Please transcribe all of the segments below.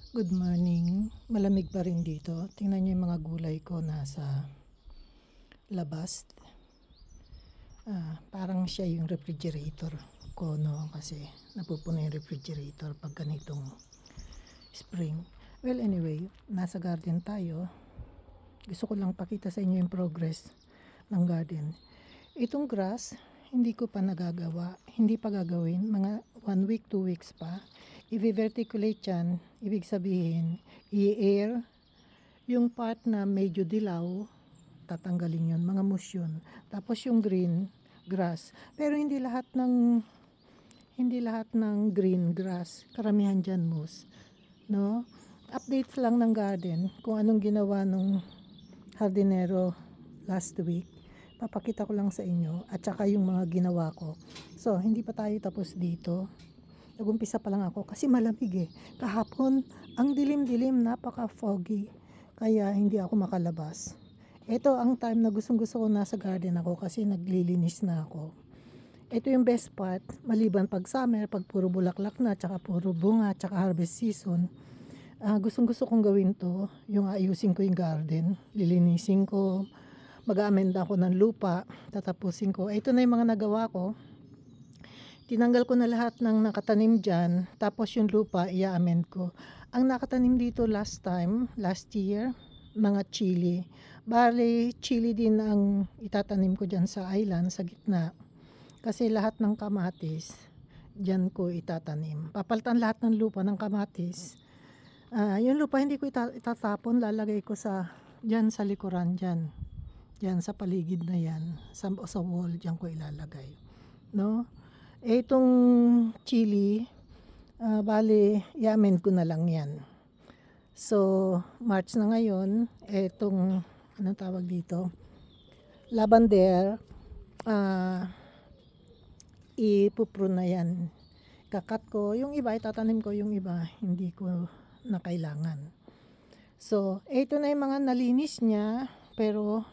Good morning. Malamig pa rin dito. Tingnan niyo yung mga gulay ko nasa labas. Parang siya yung refrigerator ko, no? Kasi napupuno yung refrigerator pag ganitong spring. Well, anyway, nasa garden tayo. Gusto ko lang pakita sa inyo yung progress ng garden. Itong grass, hindi ko pa nagagawa. Hindi pa gagawin. Mga 1 week, 2 weeks pa. I-verticulate yan, ibig sabihin, i-air yung part na medyo dilaw, tatanggalin yun, mga moss yun. Tapos yung green grass. Pero hindi lahat ng green grass, karamihan dyan moss. No? Updates lang ng garden kung anong ginawa nung hardinero last week. Papakita ko lang sa inyo at saka yung mga ginawa ko. So, hindi pa tayo tapos dito. Nag-umpisa pa lang ako kasi malamig eh. Kahapon, ang dilim-dilim, napaka-foggy. Kaya hindi ako makalabas. Ito ang time na gustong-gusto ko nasa garden ako kasi naglilinis na ako. Ito yung best part, maliban pag summer, pag puro bulaklak na, tsaka puro bunga, tsaka harvest season. Gustong-gusto kong gawin to, yung ayusin ko yung garden, lilinisin ko, mag-aamenda ako ng lupa, tatapusin ko. Ito na yung mga nagawa ko. Tinanggal ko na lahat ng nakatanim dyan, tapos yung lupa, i-amend ko. Ang nakatanim dito last year, mga chili. Bale, chili din ang itatanim ko dyan sa island, sa gitna. Kasi lahat ng kamatis, dyan ko itatanim. Papalitan lahat ng lupa ng kamatis. Yung lupa hindi ko itatapon, lalagay ko dyan sa likuran, dyan. Dyan sa paligid na yan, sa wall, dyan ko ilalagay. No? Itong chili, bali, i-amend ko na lang yan. So, March na ngayon, itong, anong tawag dito? Lavender, ipuprune na yan. Kakat ko, yung iba, itatanim ko, yung iba, hindi ko na kailangan. So, ito na yung mga nalinis niya, pero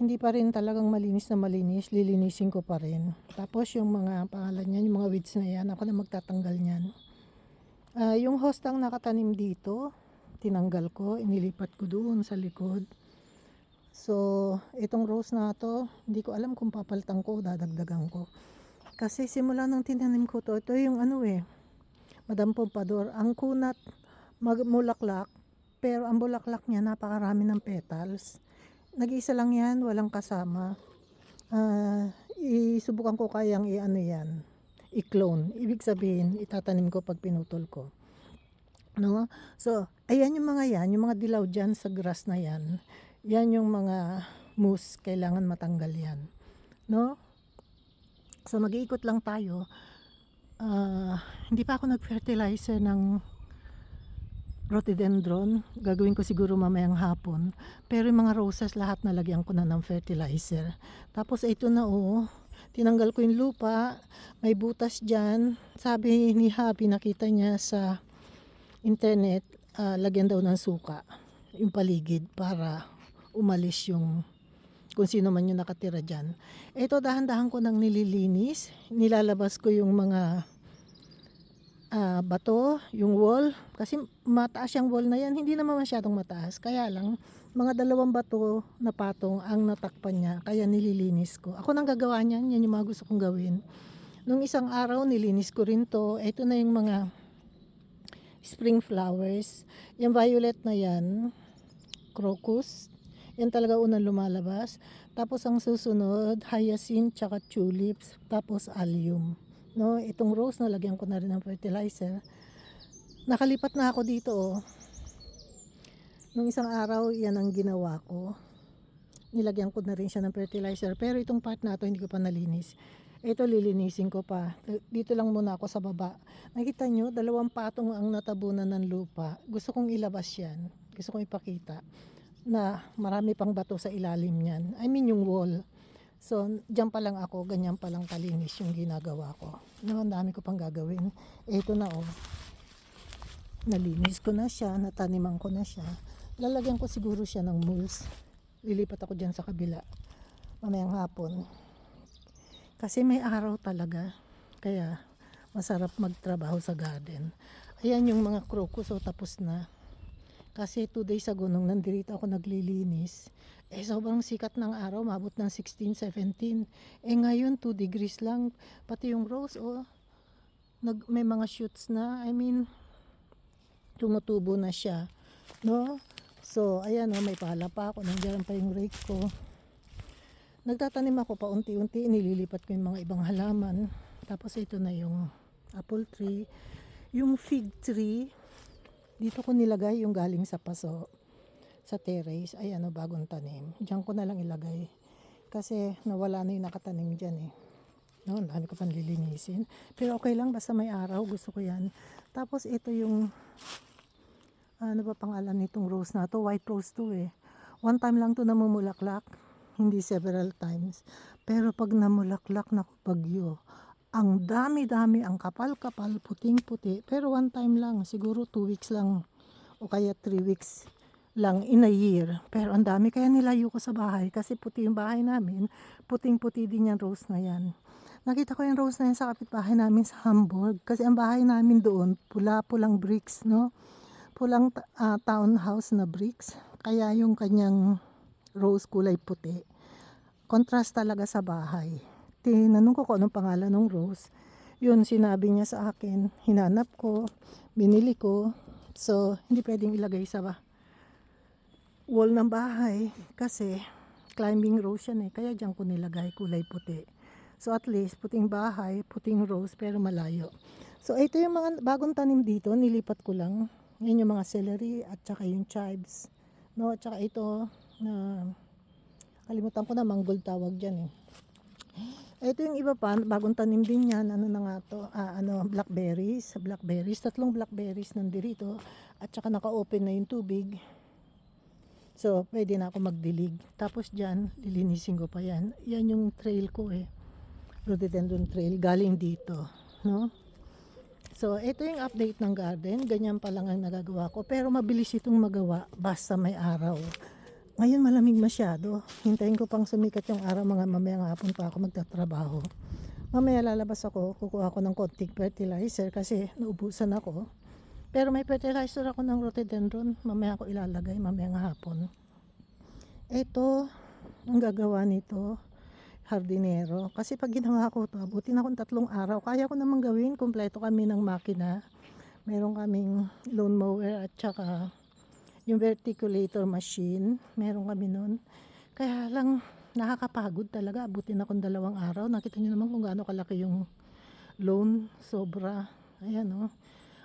hindi pa rin talagang malinis na malinis, lilinisin ko pa rin. Tapos yung mga pangalan niyan, yung mga weeds na yan, ako na magtatanggal niyan. Yung host ang nakatanim dito, tinanggal ko, inilipat ko doon sa likod. So, itong rose na to, hindi ko alam kung papalitan ko o dadagdagan ko. Kasi simula nang tinanim ko to, ito yung Madam Pompadour, ang kunat magmulaklak, pero ang bulaklak niya napakarami ng petals. Nag-iisa lang yan, walang kasama. Isubukan ko kayang yan, i-clone. Ibig sabihin, itatanim ko pag pinutol ko. No? So, ayan yung mga dilaw dyan sa grass na yan. Yan yung mga moss, kailangan matanggal yan. No? So, mag-iikot lang tayo. Hindi pa ako nag-fertilizer ng rhododendron, gagawin ko siguro mamayang hapon. Pero yung mga roses lahat nalagyan ko na ng fertilizer. Tapos ito na tinanggal ko yung lupa, may butas dyan. Sabi ni Happy, nakita niya sa internet, lagyan daw ng suka yung paligid para umalis yung kung sino man yung nakatira dyan. Ito dahan-dahan ko nang nililinis, nilalabas ko yung mga bato, yung wall, kasi mataas yung wall na yan, hindi naman masyadong mataas, kaya lang mga 2 bato na patong ang natakpan niya, kaya nililinis ko. Ako nang gagawa niyan, yan yung mga gusto kong gawin. Nung isang araw nilinis ko rin to. Ito na yung mga spring flowers, yung violet na yan, crocus, yan talaga unang lumalabas. Tapos ang susunod, hyacinth, tsaka tulips, tapos allium. No, itong rose nalagyan ko na rin ng fertilizer. Nakalipat na ako dito Nung isang araw, yan ang ginawa ko. Nilagyan ko na rin siya ng fertilizer. Pero itong part na to hindi ko pa nalinis. Ito lilinisin ko pa. Dito lang muna ako sa baba. Nakita nyo, 2 patong ang natabunan ng lupa. Gusto kong ilabas yan. Gusto kong ipakita na marami pang bato sa ilalim niyan. I mean yung wall. So, dyan pa lang ako, ganyan pa lang kalinis yung ginagawa ko. Ang dami ko pang gagawin. Ito na nalinis ko na siya, nataniman ko na siya. Lalagyan ko siguro siya ng mulch. Lilipat ako dyan sa kabila mamayang hapon. Kasi may araw talaga. Kaya masarap magtrabaho sa garden. Ayan yung mga crocus, so tapos na. Kasi 2 days ago nung nandito ako naglilinis, sobrang sikat ng araw, mabot ng 16, 17. Ngayon 2 degrees lang, pati yung rose, may mga shoots na. I mean, tumutubo na siya, no? So, ayan, may pala pa ako, nandiyan pa yung rake ko. Nagtatanim ako pa unti-unti, nililipat ko yung mga ibang halaman. Tapos ito na yung apple tree. Yung fig tree, dito ko nilagay yung galing sa paso, sa terrace. Ayan, bagong tanim. Diyan ko na lang ilagay. Kasi nawala na yung nakatanim dyan eh. No, dami ko pang lilinisin. Pero okay lang, basta may araw, gusto ko yan. Tapos ito yung, ano ba pangalan nitong rose na to? White rose to eh. One time lang to namumulaklak, hindi several times. Pero pag namulaklak na bagyo, ang dami-dami, ang kapal-kapal, puting-puti. Pero one time lang, siguro 2 weeks lang o kaya 3 weeks lang in a year. Pero ang dami, kaya nilayo ko sa bahay kasi puti yung bahay namin, puting-puti din yung rose na yan. Nakita ko yung rose na yan sa kapitbahay namin sa Hamburg kasi ang bahay namin doon, pula-pulang bricks, no? Pulang townhouse na bricks. Kaya yung kanyang rose kulay puti. Contrast talaga sa bahay. Tinanong ko kung anong pangalan ng rose. Yun, sinabi niya sa akin. Hinanap ko, binili ko. So, hindi pwedeng ilagay sa wall ng bahay kasi climbing rose yan eh. Kaya diyan ko nilagay, kulay puti. So, at least, puting bahay, puting rose, pero malayo. So, ito yung mga bagong tanim dito. Nilipat ko lang. Yan yung mga celery at saka yung chives. No, at saka ito na kalimutan ko na, mangold tawag dyan eh. Ito yung iba pa, bagong tanim din yan. Ano na nga to? Blackberries. Blackberries. 3 blackberries nandito. At saka naka-open na yung tubig. So, pwede na ako magdilig. Tapos dyan, lilinisin ko pa yan. Yan yung trail ko eh. Rhododendron trail. Galing dito. No? So, ito yung update ng garden. Ganyan pa lang ang nagagawa ko. Pero mabilis itong magawa basta may araw. Ngayon malamig masyado. Hintayin ko pang sumikat yung araw, mga mamayang hapon pa ako magtatrabaho. Mamaya lalabas ako, kukuha ako ng konting fertilizer kasi naubusan ako. Pero may fertilizer ako ng rhododendron, mamaya ako ilalagay, mamayang hapon. Ito, ang gagawa nito, hardinero. Kasi pag ginawa ko ito, abutin akong 3 araw. Kaya ko namang gawin, kompleto kami ng makina. Meron kaming lawn mower at saka yung verticulator machine, meron kami nun. Kaya lang, nakakapagod talaga. Abutin akong 2 araw. Nakita niyo naman kung gaano kalaki yung lawn. Sobra. Ayan o.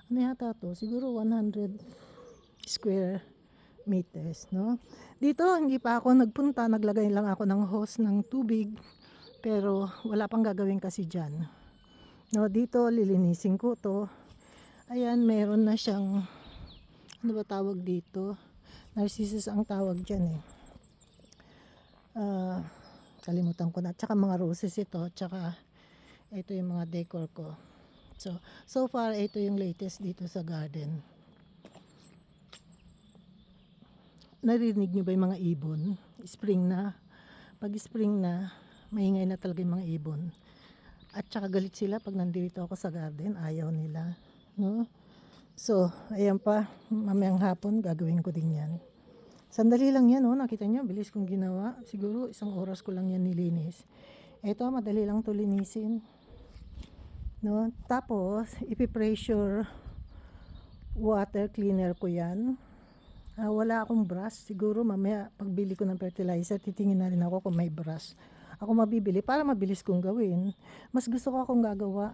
Ano yata to? Siguro 100 square meters, no? Dito, hindi pa ako nagpunta. Naglagay lang ako ng hose ng tubig. Pero, wala pang gagawin kasi dyan. No, dito, lilinisin ko to. Ayan, meron na siyang, ano ba tawag dito? Narcissus ang tawag dyan eh. Kalimutan ko na. Tsaka mga roses ito. Tsaka ito yung mga decor ko. So far, ito yung latest dito sa garden. Narinig nyo ba yung mga ibon? Spring na. Pag spring na, maingay na talaga yung mga ibon. At tsaka galit sila pag nandito ako sa garden. Ayaw nila. No? So, ayan pa, mamayang hapon, gagawin ko din yan. Sandali lang yan, nakita nyo, bilis kong ginawa. Siguro, 1 oras ko lang yan nilinis. Ito, madali lang to linisin. No? Tapos, ipipressure water cleaner ko yan. Wala akong brush. Siguro, mamaya, pagbili ko ng fertilizer, titingin na rin ako kung may brush. Ako mabibili para mabilis kong gawin. Mas gusto ko akong gagawa.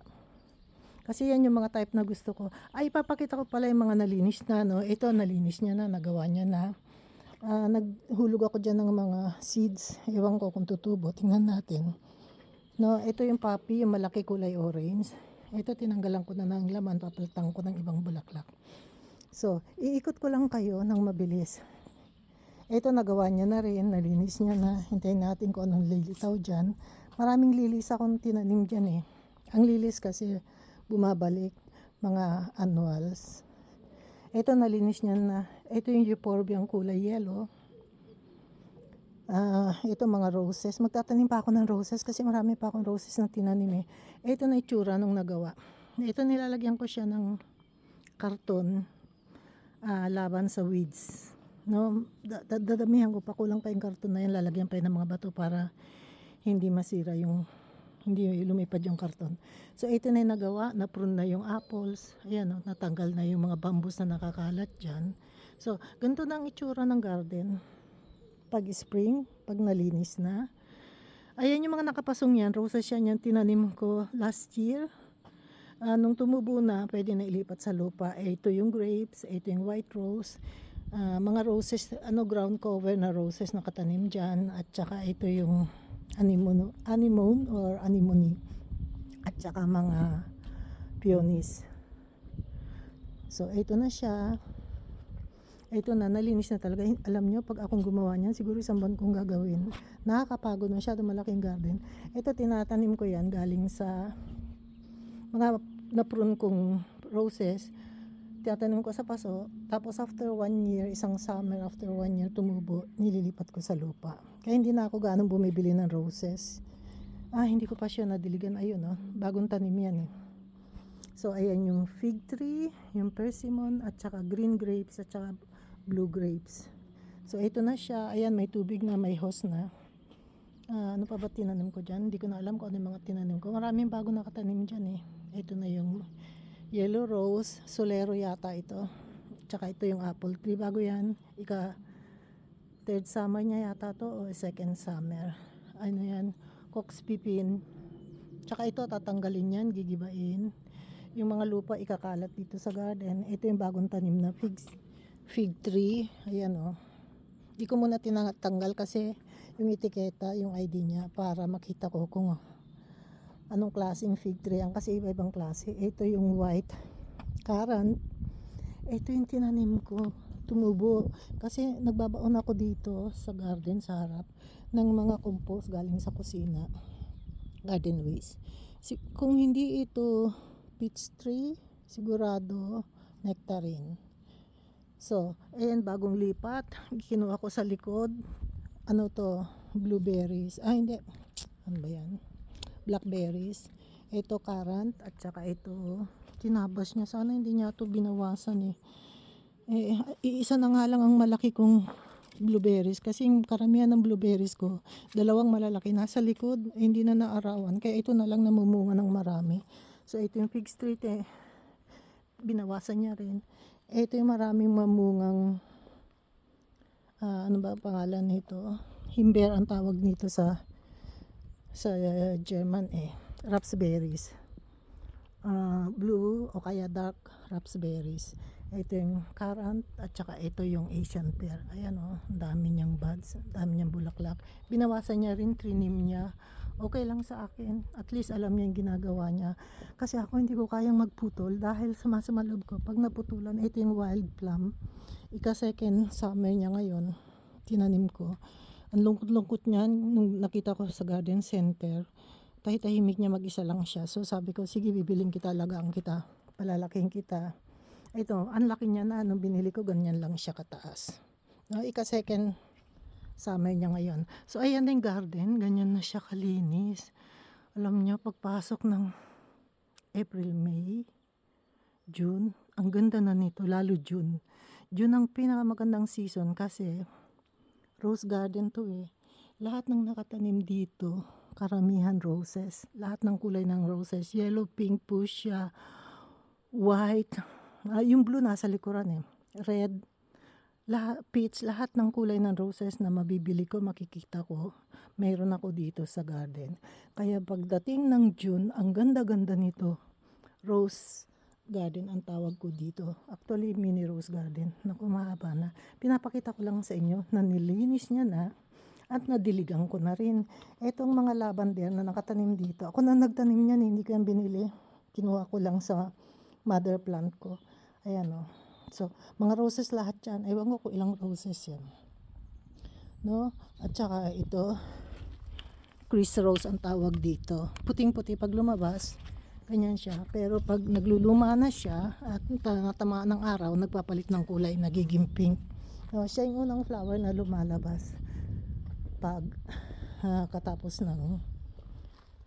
Kasi yan yung mga type na gusto ko. Ipapakita ko pala yung mga nalinis na, no? Ito, nalinis niya na, nagawa niya na. Naghulog ako dyan ng mga seeds. Ewan ko kung tutubo. Tingnan natin. No, ito yung poppy, yung malaki kulay orange. Ito, tinanggalan ko na ng laman. Papalitan ko ng ibang bulaklak. So, iikot ko lang kayo ng mabilis. Ito, nagawa niya na rin. Nalinis niya na. Hintayin natin kung anong lilitaw dyan. Maraming lilis akong tinanim dyan eh. Ang lilis kasi bumabalik, mga annuals. Ito, nalinis niya na. Ito yung euphorbia, ang kulay yellow. Ito mga roses. Magtatanim pa ako ng roses kasi marami pa akong roses na tinanim eh. Ito na itsura nung nagawa. Ito, nilalagyan ko siya ng karton laban sa weeds. No, dadamihan ko pa, kulang pa yung karton na yan, lalagyan pa yun ng mga bato para hindi masira hindi lumipad yung karton. So ito na yung nagawa, na-prune na yung apples, ayan o, natanggal na yung mga bambus na nakakalat dyan. So ganito na ang itsura ng garden pag spring, pag nalinis na. Ayan yung mga nakapasong yan, roses yan, yung tinanim ko last year. Nung tumubo na, pwede na ilipat sa lupa. Ito yung grapes, ito yung white rose. Mga roses, ground cover na roses na katanim dyan. At saka ito yung anemone or anemone. At saka mga peonies. So, ito na siya. Ito na, nalinis na talaga. Alam nyo, pag akong gumawa niyan, siguro isang buwan kong gagawin. Nakakapagod, masyado malaking garden. Ito, tinatanim ko yan galing sa mga na-prune kong roses. Tinatanim ko sa paso, tapos after 1 year, isang summer after 1 year tumubo, nililipat ko sa lupa. Kaya hindi na ako gaano bumibili ng roses. Hindi ko pa siya nadiligan. Ayun, bagong tanim yan eh. So ayan yung fig tree, yung persimmon, at saka green grapes, at saka blue grapes. So ito na siya. Ayan, may tubig na, may hose na. Ano pa ba tinanim ko dyan? Hindi ko na alam kung ano yung mga tinanim ko. Maraming bago nakatanim dyan eh. Ito na yung yellow rose, solero yata ito. Tsaka ito yung apple tree, bago yan. Third summer niya yata to o second summer. Ano yan, cox pipin. Tsaka ito tatanggalin yan, gigibain. Yung mga lupa ikakalat dito sa garden. Ito yung bagong tanim na fig tree. Ayan o. Di ko muna tinatanggal kasi yung etiketa, yung ID niya, para makita ko kung anong klaseng fig tree yan, kasi iba-ibang klase. Ito yung white currant. Ito yung tinanim ko, tumubo kasi nagbabaon ako dito sa garden sa harap ng mga compost galing sa kusina, garden waste. Kung hindi ito peach tree, sigurado nectarine. So ayan, bagong lipat, kinuha ko sa likod. Ano to, blueberries, hindi, ano ba yan, blackberries. Ito currant, at saka ito tinabas niya, sana hindi niya ito binawasan iisa na nga lang ang malaki kong blueberries, kasi yung karamihan ng blueberries ko, dalawang malalaki nasa likod, hindi na naarawan, kaya ito na lang namumunga ng marami. So ito yung fig street binawasan niya rin. Ito yung maraming mamungang ano ba pangalan nito, himbeer ang tawag nito sa German raspberries, blue o kaya dark raspberries. Ito yung currant, at saka ito yung Asian pear. Ayan ang dami niyang buds, dami niyang bulaklak. Binawasan niya rin, trinim niya. Okay lang sa akin, at least alam niya yung ginagawa niya. Kasi ako hindi ko kayang magputol dahil sama-sama loob ko pag naputulan. Ito yung wild plum, second summer niya ngayon, tinanim ko. Ang lungkot-lungkot niyan nung nakita ko sa garden center. Tahimik niya, mag-isa lang siya. So sabi ko, sige, bibiling kita, alagaan kita, palalaking kita. Ito, ang laki niya na, nung binili ko, ganyan lang siya kataas. Second summer niya ngayon. So ayan na yung garden, ganyan na siya kalinis. Alam niyo, pagpasok ng April, May, June, ang ganda na nito, lalo June. June ang pinakamagandang season kasi rose garden to Lahat ng nakatanim dito, karamihan roses. Lahat ng kulay ng roses, yellow, pink, fuchsia, white. Yung blue nasa likuran red, peach, lahat ng kulay ng roses na mabibili ko, makikita ko, mayroon ako dito sa garden. Kaya pagdating ng June, ang ganda-ganda nito. Rose garden ang tawag ko dito. Actually, mini rose garden. Naku, mahaba na. Pinapakita ko lang sa inyo na nilinis niya na at nadiligan ko na rin. Etong mga lavender na nakatanim dito, ako na nagtanim niyan, hindi ko yan binili. Kinuha ko lang sa mother plant ko. Ayan So, mga roses lahat yan. Ewan ko kung ilang roses yan. No? At saka ito, Chris rose ang tawag dito. Puting-puti pag lumabas, ganyan siya. Pero pag nagluluma na siya at natamaan ng araw, nagpapalit ng kulay, nagiging pink. No, siya yung unang flower na lumalabas pag katapos ng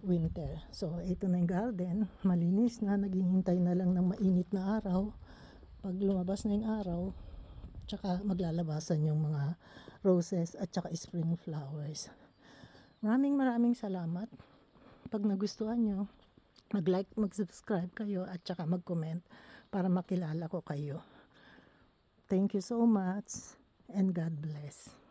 winter. So, ito na yung garden. Malinis na, naghihintay na lang ng mainit na araw pag lumabas na yung araw, tsaka maglalabasan yung mga roses at tsaka spring flowers. Maraming salamat. Pag nagustuhan nyo, mag-like, mag-subscribe kayo at tsaka mag-comment para makilala ko kayo. Thank you so much and God bless.